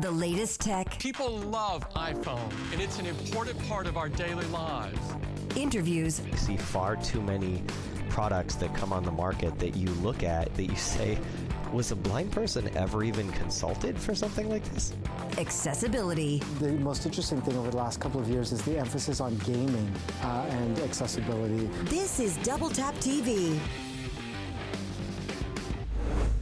The latest tech. People love iPhone, and it's an important part of our daily lives. Interviews. You see far too many products that come on the market that you look at that you say, was a blind person ever even consulted for something like this? Accessibility. The most interesting thing over the last couple of years is the emphasis on gaming and accessibility. This is Double Tap TV.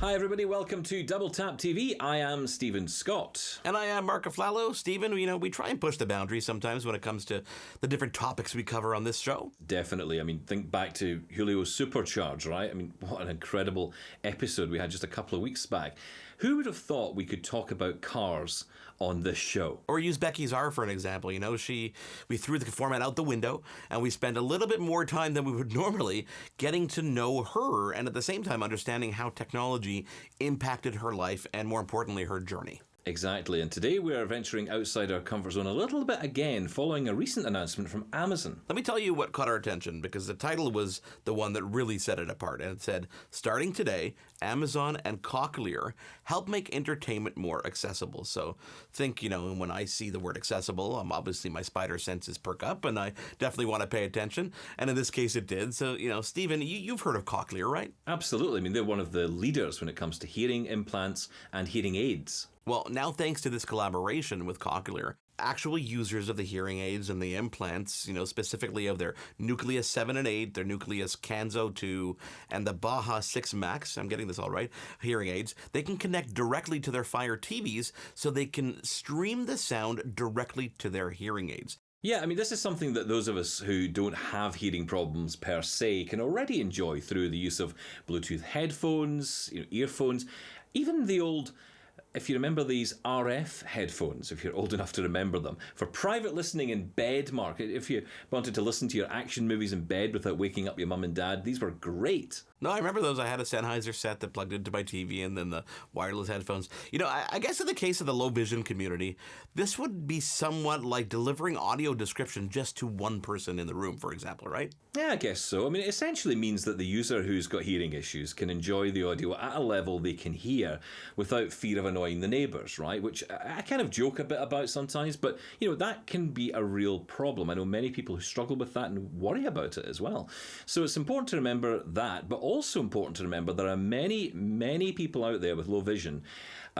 Hi everybody, welcome to Double Tap TV. I am Stephen Scott. And I am Marc. Stephen, we try and push the boundaries sometimes when it comes to the different topics we cover on this show. Definitely. I mean, think back to Julio's Supercharge, right? I mean, what an incredible episode we had just a couple of weeks back. Who would have thought we could talk about cars on this show? Or use Becky's R for an example. We threw the format out the window and we spent a little bit more time than we would normally getting to know her and at the same time understanding how technology impacted her life and, more importantly, her journey. Exactly, and today we are venturing outside our comfort zone a little bit again, following a recent announcement from Amazon. Let me tell you what caught our attention, because the title was the one that really set it apart, and it said, starting today, Amazon and Cochlear help make entertainment more accessible. So think, when I see the word accessible, obviously my spider senses perk up, and I definitely want to pay attention, and in this case it did. So, Stephen, you've heard of Cochlear, right? Absolutely. I mean, they're one of the leaders when it comes to hearing implants and hearing aids. Well, now thanks to this collaboration with Cochlear, actual users of the hearing aids and the implants, specifically of their Nucleus 7 and 8, their Nucleus Kanso 2, and the Baha 6 Max, I'm getting this all right, hearing aids, they can connect directly to their Fire TVs so they can stream the sound directly to their hearing aids. Yeah, I mean, this is something that those of us who don't have hearing problems per se can already enjoy through the use of Bluetooth headphones, earphones, even the old... If you remember these RF headphones, if you're old enough to remember them, for private listening in bed, Mark, if you wanted to listen to your action movies in bed without waking up your mum and dad, these were great. No, I remember those. I had a Sennheiser set that plugged into my TV and then the wireless headphones. I guess in the case of the low vision community, this would be somewhat like delivering audio description just to one person in the room, for example, right? Yeah, I guess so. I mean, it essentially means that the user who's got hearing issues can enjoy the audio at a level they can hear without fear of annoying the neighbours, right? Which I kind of joke a bit about sometimes, but, that can be a real problem. I know many people who struggle with that and worry about it as well. So it's important to remember that, but also important to remember there are many, many people out there with low vision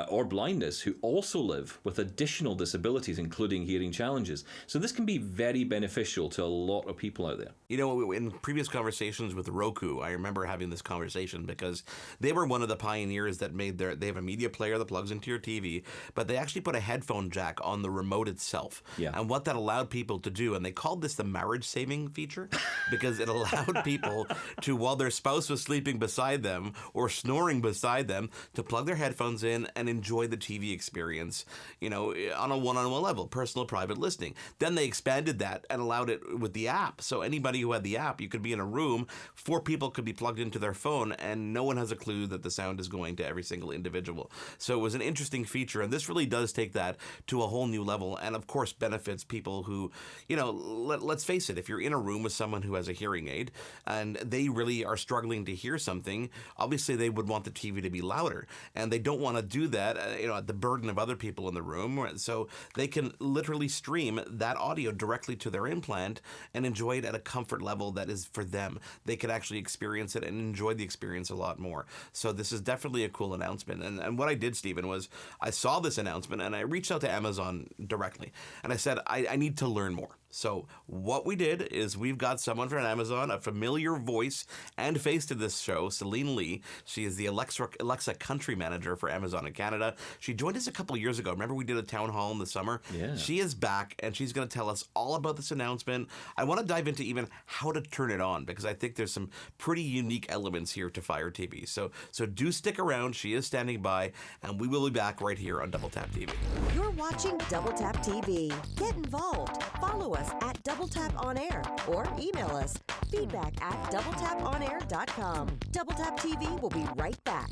or blindness who also live with additional disabilities, including hearing challenges. So this can be very beneficial to a lot of people out there. In previous conversations with Roku, I remember having this conversation because they were one of the pioneers that they have a media player that plugs into your TV, but they actually put a headphone jack on the remote itself. Yeah. And what that allowed people to do, and they called this the marriage saving feature, because it allowed people to, while their spouse was sleeping beside them or snoring beside them, to plug their headphones in and enjoy the TV experience, on a one-on-one level, personal private listening. Then they expanded that and allowed it with the app. So anybody who had the app, you could be in a room, 4 people could be plugged into their phone, and no one has a clue that the sound is going to every single individual. So it was an interesting feature, and this really does take that to a whole new level, and of course benefits people who, let's face it, if you're in a room with someone who has a hearing aid and they really are struggling to hear something, obviously they would want the TV to be louder, and they don't want to do that, at the burden of other people in the room. So they can literally stream that audio directly to their implant and enjoy it at a comfort level that is for them. They can actually experience it and enjoy the experience a lot more. So this is definitely a cool announcement. And what I did, Stephen, was I saw this announcement and I reached out to Amazon directly. And I said, I need to learn more. So what we did is we've got someone from Amazon, a familiar voice and face to this show, Celine Lee. She is the Alexa country manager for Amazon in Canada. She joined us a couple of years ago. Remember we did a town hall in the summer? Yeah. She is back and she's going to tell us all about this announcement. I want to dive into even how to turn it on because I think there's some pretty unique elements here to Fire TV. So do stick around. She is standing by and we will be back right here on Double Tap TV. You're watching Double Tap TV. Get involved. Follow us at Double Tap On Air or email us feedback@doubletaponair.com. Double Tap TV will be right back.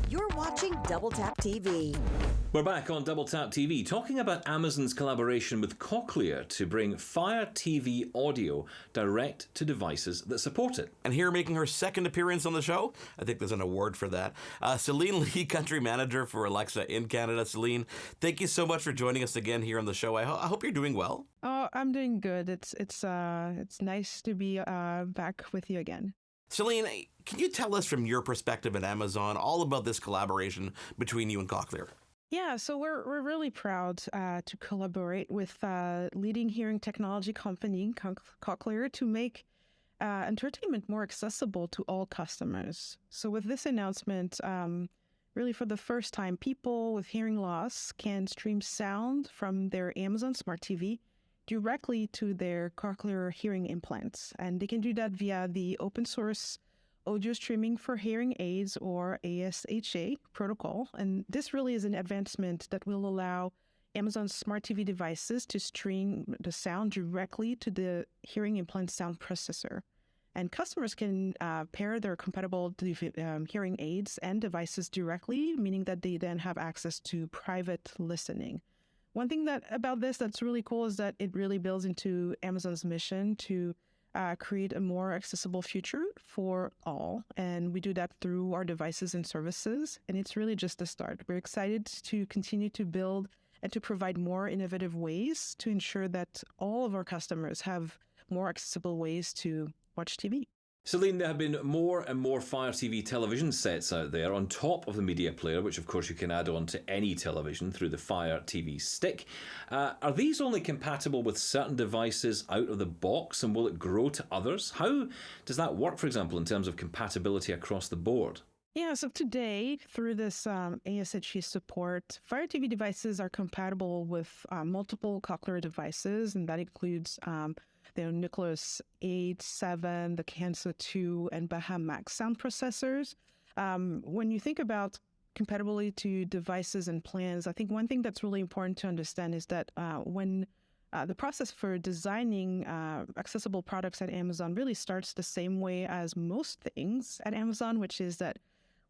You're watching watching Double Tap TV. We're back on Double Tap TV talking about Amazon's collaboration with Cochlear to bring Fire TV audio direct to devices that support it. And here making her second appearance on the show, I think there's an award for that, Celine Lee, Country Manager for Alexa in Canada. Celine, thank you so much for joining us again here on the show. I hope you're doing well. Oh, I'm doing good. It's nice to be back with you again. Celine, can you tell us from your perspective at Amazon all about this collaboration between you and Cochlear? Yeah, so we're really proud to collaborate with leading hearing technology company Cochlear to make entertainment more accessible to all customers. So with this announcement, really for the first time, people with hearing loss can stream sound from their Amazon Smart TV directly to their Cochlear hearing implants. And they can do that via the open source audio streaming for hearing aids, or ASHA protocol. And this really is an advancement that will allow Amazon Smart TV devices to stream the sound directly to the hearing implant sound processor. And customers can pair their compatible hearing aids and devices directly, meaning that they then have access to private listening. One thing about this that's really cool is that it really builds into Amazon's mission to create a more accessible future for all. And we do that through our devices and services. And it's really just the start. We're excited to continue to build and to provide more innovative ways to ensure that all of our customers have more accessible ways to watch TV. Celine, there have been more and more Fire TV television sets out there on top of the media player, which of course you can add on to any television through the Fire TV stick. Are these only compatible with certain devices out of the box, and will it grow to others? How does that work, for example, in terms of compatibility across the board? Yeah, so today, through this ASHE support, Fire TV devices are compatible with multiple Cochlear devices, and that includes the Nucleus 8, 7, the Canso 2, and Baha Max sound processors. When you think about compatibility to devices and plans, I think one thing that's really important to understand is that when the process for designing accessible products at Amazon really starts the same way as most things at Amazon, which is that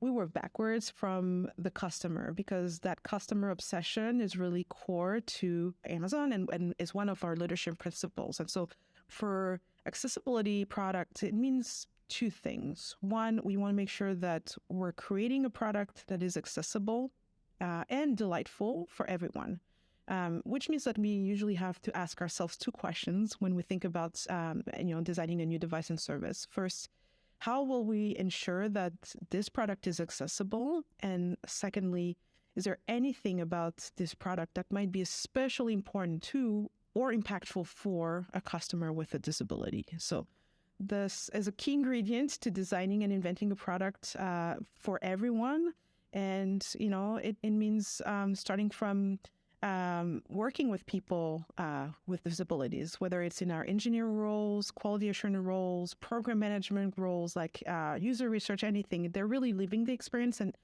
we work backwards from the customer, because that customer obsession is really core to Amazon and is one of our leadership principles. And so for accessibility products, it means two things. One, we want to make sure that we're creating a product that is accessible and delightful for everyone, which means that we usually have to ask ourselves two questions when we think about designing a new device and service. First, how will we ensure that this product is accessible? And secondly, is there anything about this product that might be especially important to or impactful for a customer with a disability? So this is a key ingredient to designing and inventing a product for everyone. And, it means starting from working with people with disabilities, whether it's in our engineering roles, quality assurance roles, program management roles, like user research, anything. They're really living the experience, and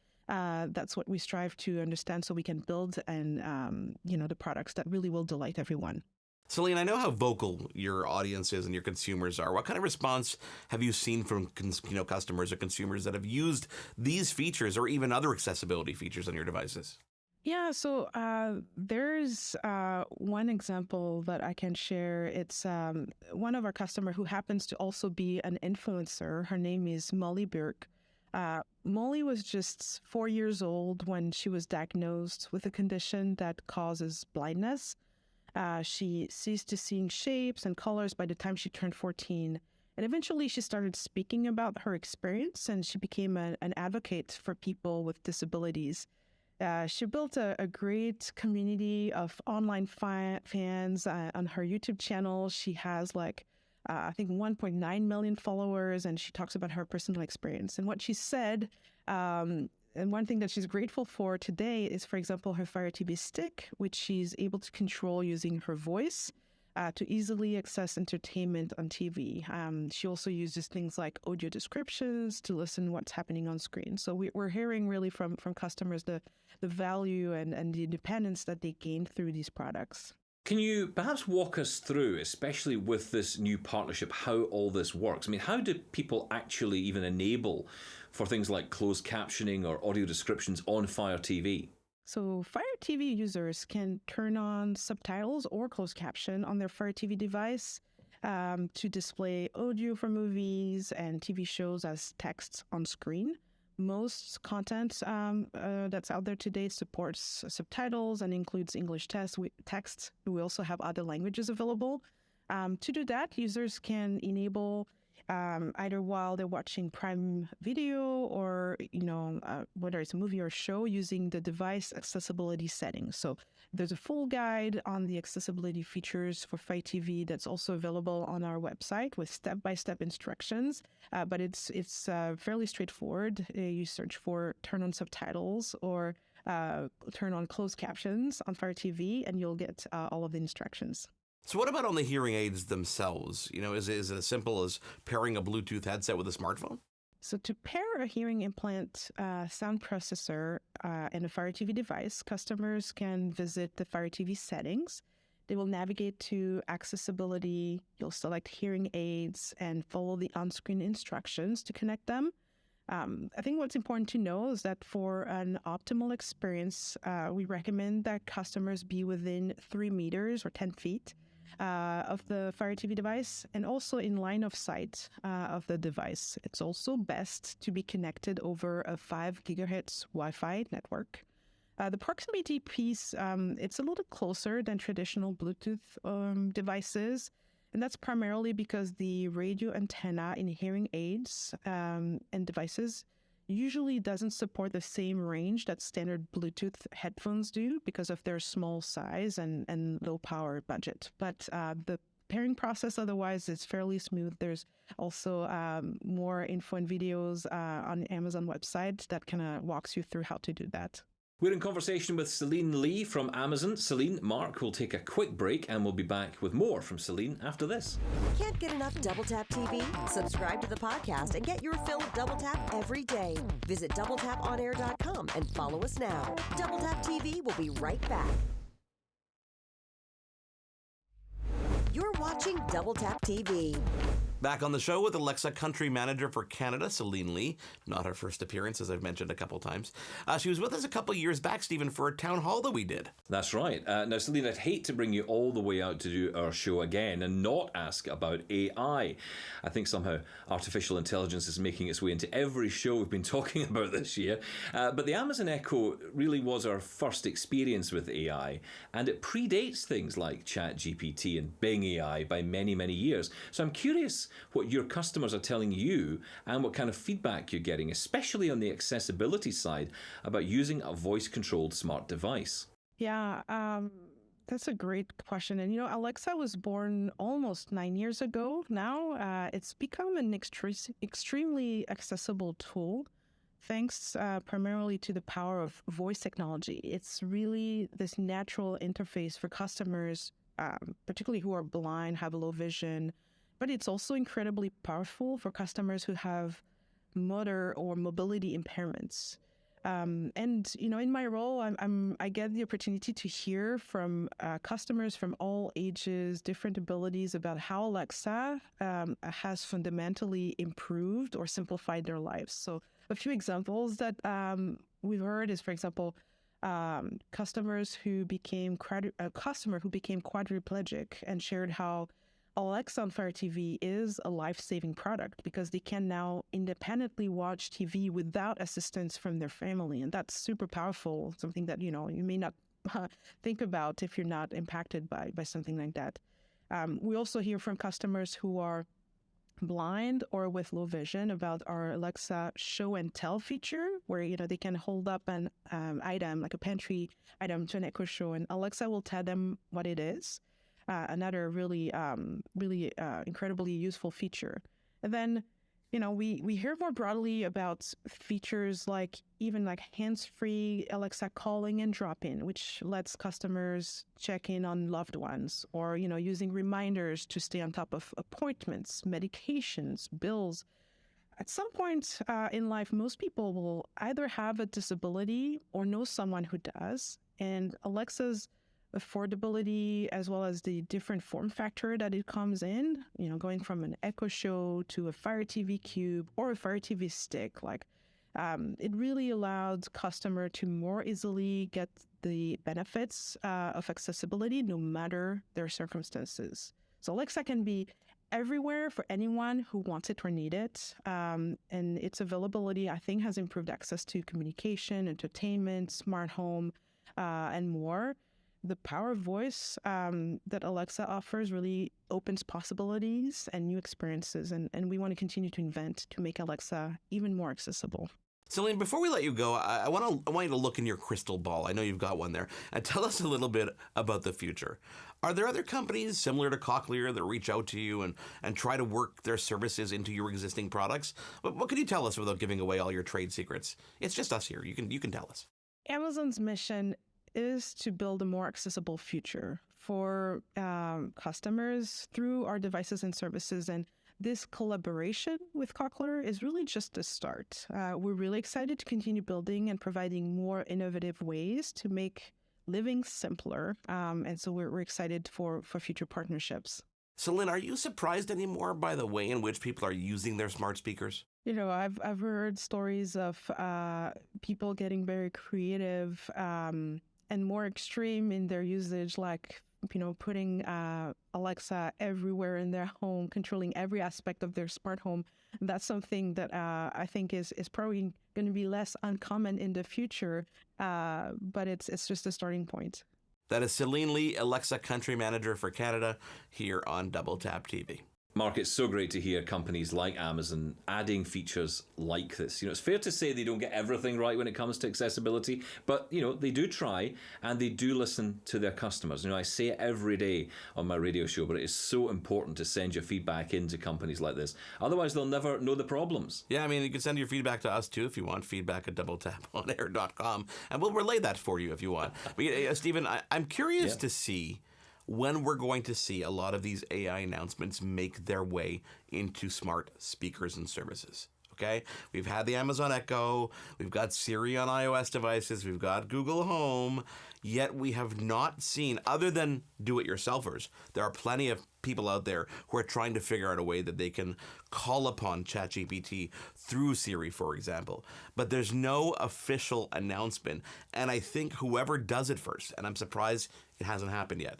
that's what we strive to understand so we can build and, the products that really will delight everyone. Celine, I know how vocal your audience is and your consumers are. What kind of response have you seen from customers or consumers that have used these features or even other accessibility features on your devices? Yeah, so there's one example that I can share. It's one of our customers who happens to also be an influencer. Her name is Molly Burke. Molly was just 4 years old when she was diagnosed with a condition that causes blindness. She ceased to seeing shapes and colors by the time she turned 14. And eventually she started speaking about her experience, and she became an advocate for people with disabilities. She built a great community of online fans on her YouTube channel. She has I think 1.9 million followers, and she talks about her personal experience. And what she said, and one thing that she's grateful for today is, for example, her Fire TV stick, which she's able to control using her voice to easily access entertainment on TV. She also uses things like audio descriptions to listen what's happening on screen. So we're hearing really from customers the value and the independence that they gain through these products. Can you perhaps walk us through, especially with this new partnership, how all this works? I mean, how do people actually even enable for things like closed captioning or audio descriptions on Fire TV? So Fire TV users can turn on subtitles or closed caption on their Fire TV device to display audio for movies and TV shows as text on screen. Most content that's out there today supports subtitles and includes English text. We also have other languages available. To do that, users can enable either while they're watching Prime Video or, whether it's a movie or show, using the device accessibility settings. So there's a full guide on the accessibility features for Fire TV that's also available on our website with step-by-step instructions. But it's fairly straightforward. You search for turn on subtitles or turn on closed captions on Fire TV, and you'll get all of the instructions. So what about on the hearing aids themselves? Is it as simple as pairing a Bluetooth headset with a smartphone? So to pair a hearing implant sound processor and a Fire TV device, customers can visit the Fire TV settings. They will navigate to accessibility. You'll select hearing aids and follow the on-screen instructions to connect them. I think what's important to know is that for an optimal experience, we recommend that customers be within 3 meters or 10 feet of the Fire TV device and also in line of sight of the device. It's also best to be connected over a 5 gigahertz Wi-Fi network. The proximity piece, it's a little closer than traditional Bluetooth devices, and that's primarily because the radio antenna in hearing aids and devices usually doesn't support the same range that standard Bluetooth headphones do because of their small size and low power budget. But the pairing process otherwise is fairly smooth. There's also more info and videos on the Amazon website that kind of walks you through how to do that. We're in conversation with Celine Lee from Amazon. Celine, Marc will take a quick break and we'll be back with more from Celine after this. Can't get enough Double Tap TV? Subscribe to the podcast and get your fill of Double Tap every day. Visit doubletaponair.com and follow us now. Double Tap TV will be right back. You're watching Double Tap TV. Back on the show with Alexa Country Manager for Canada, Celine Lee. Not her first appearance, as I've mentioned a couple times. She was with us a couple years back, Stephen, for a town hall that we did. That's right. Now, Celine, I'd hate to bring you all the way out to do our show again and not ask about AI. I think somehow artificial intelligence is making its way into every show we've been talking about this year. But the Amazon Echo really was our first experience with AI, and it predates things like ChatGPT and Bing AI by many, many years. So I'm curious what your customers are telling you and what kind of feedback you're getting, especially on the accessibility side, about using a voice-controlled smart device. Yeah, that's a great question. And, Alexa was born almost 9 years ago now. It's become an extremely accessible tool, thanks primarily to the power of voice technology. It's really this natural interface for customers, particularly who are blind, have low vision, but it's also incredibly powerful for customers who have motor or mobility impairments. And in my role, I get the opportunity to hear from customers from all ages, different abilities about how Alexa has fundamentally improved or simplified their lives. So a few examples that we've heard is, for example, customers who became a customer who became quadriplegic and shared how Alexa on Fire TV is a life-saving product because they can now independently watch TV without assistance from their family. And that's super powerful, something that, you may not think about if you're not impacted by something like that. We also hear from customers who are blind or with low vision about our Alexa show and tell feature where, they can hold up an item, like a pantry item to an Echo Show, and Alexa will tell them what it is. Another really incredibly useful feature. And then, we hear more broadly about features like hands-free Alexa calling and drop-in, which lets customers check in on loved ones, or, using reminders to stay on top of appointments, medications, bills. At some point in life, most people will either have a disability or know someone who does, and Alexa's affordability, as well as the different form factor that it comes in, going from an Echo Show to a Fire TV Cube or a Fire TV Stick, It really allowed customer to more easily get the benefits of accessibility no matter their circumstances. So Alexa can be everywhere for anyone who wants it or need it. And its availability, I think, has improved access to communication, entertainment, smart home, and more. The power of voice that Alexa offers really opens possibilities and new experiences. And we want to continue to invent to make Alexa even more accessible. Celine, before we let you go, I want you to look in your crystal ball. I know you've got one there. And tell us a little bit about the future. Are there other companies similar to Cochlear that reach out to you and try to work their services into your existing products? What can you tell us without giving away all your trade secrets? It's just us here. You can tell us. Amazon's mission is to build a more accessible future for customers through our devices and services. And this collaboration with Cochlear is really just a start. We're really excited to continue building and providing more innovative ways to make living simpler. And so we're excited for future partnerships. Celine, are you surprised anymore by the way in which people are using their smart speakers? You know, I've heard stories of people getting very creative and more extreme in their usage, like, you know, putting Alexa everywhere in their home, controlling every aspect of their smart home. And that's something that I think is probably going to be less uncommon in the future, but it's just a starting point. That is Celine Lee, Alexa Country Manager for Canada, here on Double Tap TV. Marc, it's so great to hear companies like Amazon adding features like this. You know, it's fair to say they don't get everything right when it comes to accessibility, but, you know, they do try and they do listen to their customers. You know, I say it every day on my radio show, but it is so important to send your feedback into companies like this. Otherwise, they'll never know the problems. Yeah, I mean, you can send your feedback to us, too, if you want. Feedback at doubletaponair.com, and we'll relay that for you if you want. But, Stephen, I'm curious to see when we're going to see a lot of these AI announcements make their way into smart speakers and services. Okay? We've had the Amazon Echo, we've got Siri on iOS devices, we've got Google Home, yet we have not seen, other than do-it-yourselfers, there are plenty of people out there who are trying to figure out a way that they can call upon ChatGPT through Siri, for example. But there's no official announcement, and I think whoever does it first, and I'm surprised it hasn't happened yet,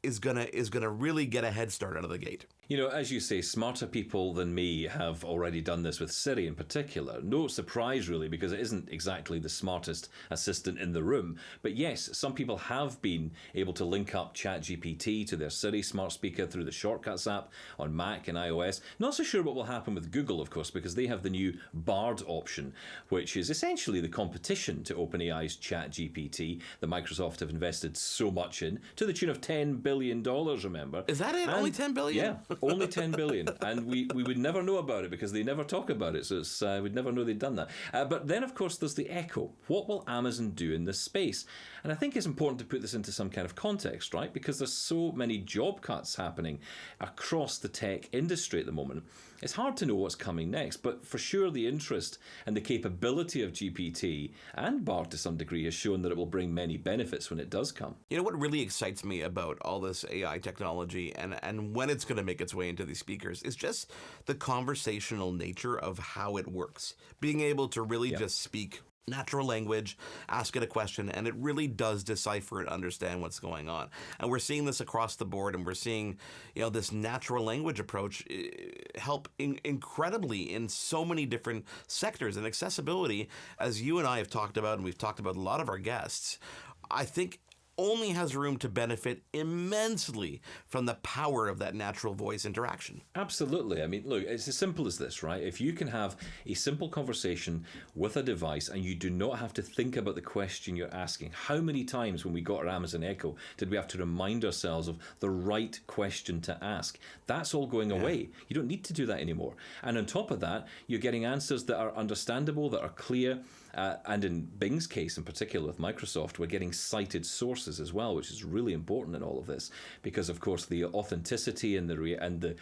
is gonna really get a head start out of the gate. You know, as you say, smarter people than me have already done this with Siri in particular. No surprise, really, because it isn't exactly the smartest assistant in the room. But yes, some people have been able to link up ChatGPT to their Siri smart speaker through the Shortcuts app on Mac and iOS. Not so sure what will happen with Google, of course, because they have the new Bard option, which is essentially the competition to OpenAI's ChatGPT that Microsoft have invested so much in, to the tune of $10 billion, remember. Is that it? Only $10 billion? Yeah. Only $10 billion. And we would never know about it because they never talk about it. So it's, we'd never know they'd done that. But then, of course, there's the Echo. What will Amazon do in this space? And I think it's important to put this into some kind of context, right? Because there's so many job cuts happening across the tech industry at the moment. It's hard to know what's coming next, but for sure the interest and the capability of GPT and Bard to some degree has shown that it will bring many benefits when it does come. You know what really excites me about all this AI technology and when it's going to make its way into these speakers is just the conversational nature of how it works. Being able to really just speak natural language, ask it a question, and it really does decipher and understand what's going on. And we're seeing this across the board, and we're seeing, you know, this natural language approach help incredibly in so many different sectors. And accessibility, as you and I have talked about, and we've talked about a lot of our guests, I think only has room to benefit immensely from the power of that natural voice interaction. Absolutely. I mean, look, it's as simple as this, right? If you can have a simple conversation with a device and you do not have to think about the question you're asking. How many times when we got our Amazon Echo did we have to remind ourselves of the right question to ask? That's all going away. You don't need to do that anymore. And on top of that, you're getting answers that are understandable, that are clear, and in Bing's case in particular with Microsoft, we're getting cited sources as well, which is really important in all of this, because of course the authenticity and the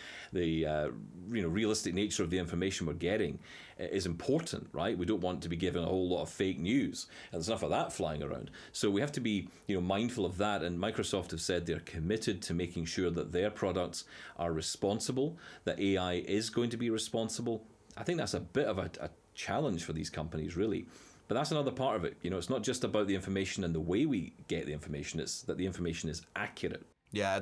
realistic nature of the information we're getting is important, right? We don't want to be given a whole lot of fake news, and there's enough of that flying around. So we have to be, mindful of that. And Microsoft have said they're committed to making sure that their products are responsible, that AI is going to be responsible. I think that's a bit of a challenge for these companies, really. But that's another part of it. It's not just about the information and the way we get the information, it's that the information is accurate. Yeah,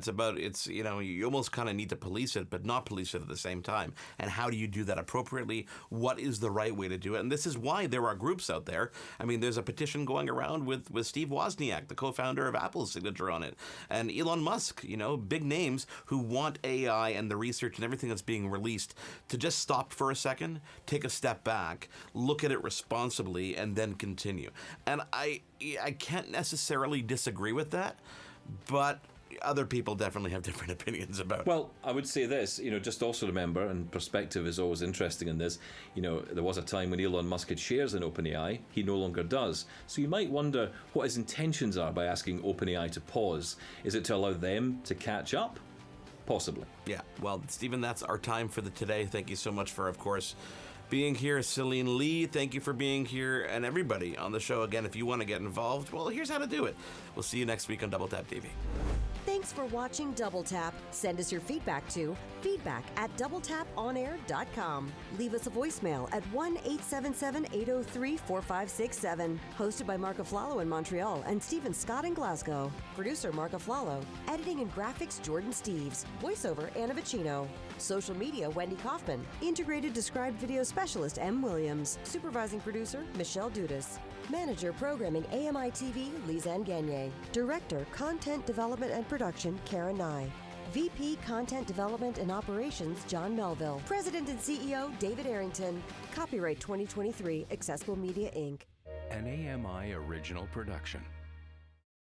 you almost kind of need to police it, but not police it at the same time. And how do you do that appropriately? What is the right way to do it? And this is why there are groups out there. I mean, there's a petition going around with Steve Wozniak, the co-founder of Apple's signature on it, and Elon Musk, big names who want AI and the research and everything that's being released to just stop for a second, take a step back, look at it responsibly, and then continue. And I can't necessarily disagree with that, but other people definitely have different opinions about it. Well, I would say this, just also remember, and perspective is always interesting in this, there was a time when Elon Musk had shares in OpenAI. He no longer does. So you might wonder what his intentions are by asking OpenAI to pause. Is it to allow them to catch up? Possibly. Yeah. Well, Stephen, that's our time for today. Thank you so much for, of course, being here. Celine Lee, thank you for being here. And everybody on the show, again, if you want to get involved, well, here's how to do it. We'll see you next week on Double Tap TV. Thanks for watching Double Tap. Send us your feedback to feedback@doubletaponair.com. Leave us a voicemail at 1-877-803-4567. Hosted by Marc in Montreal and Stephen Scott in Glasgow. Producer Marc. Editing and graphics Jordan Steves. Voiceover Anna Vicino. Social media Wendy Kaufman. Integrated Described Video Specialist M. Williams. Supervising Producer Michelle Dudas. Manager Programming AMI TV Lizanne Gagne. Director Content Development and Production Karen Nye. VP Content Development and Operations John Melville. President and CEO David Arrington. Copyright 2023 Accessible Media Inc. An AMI original production.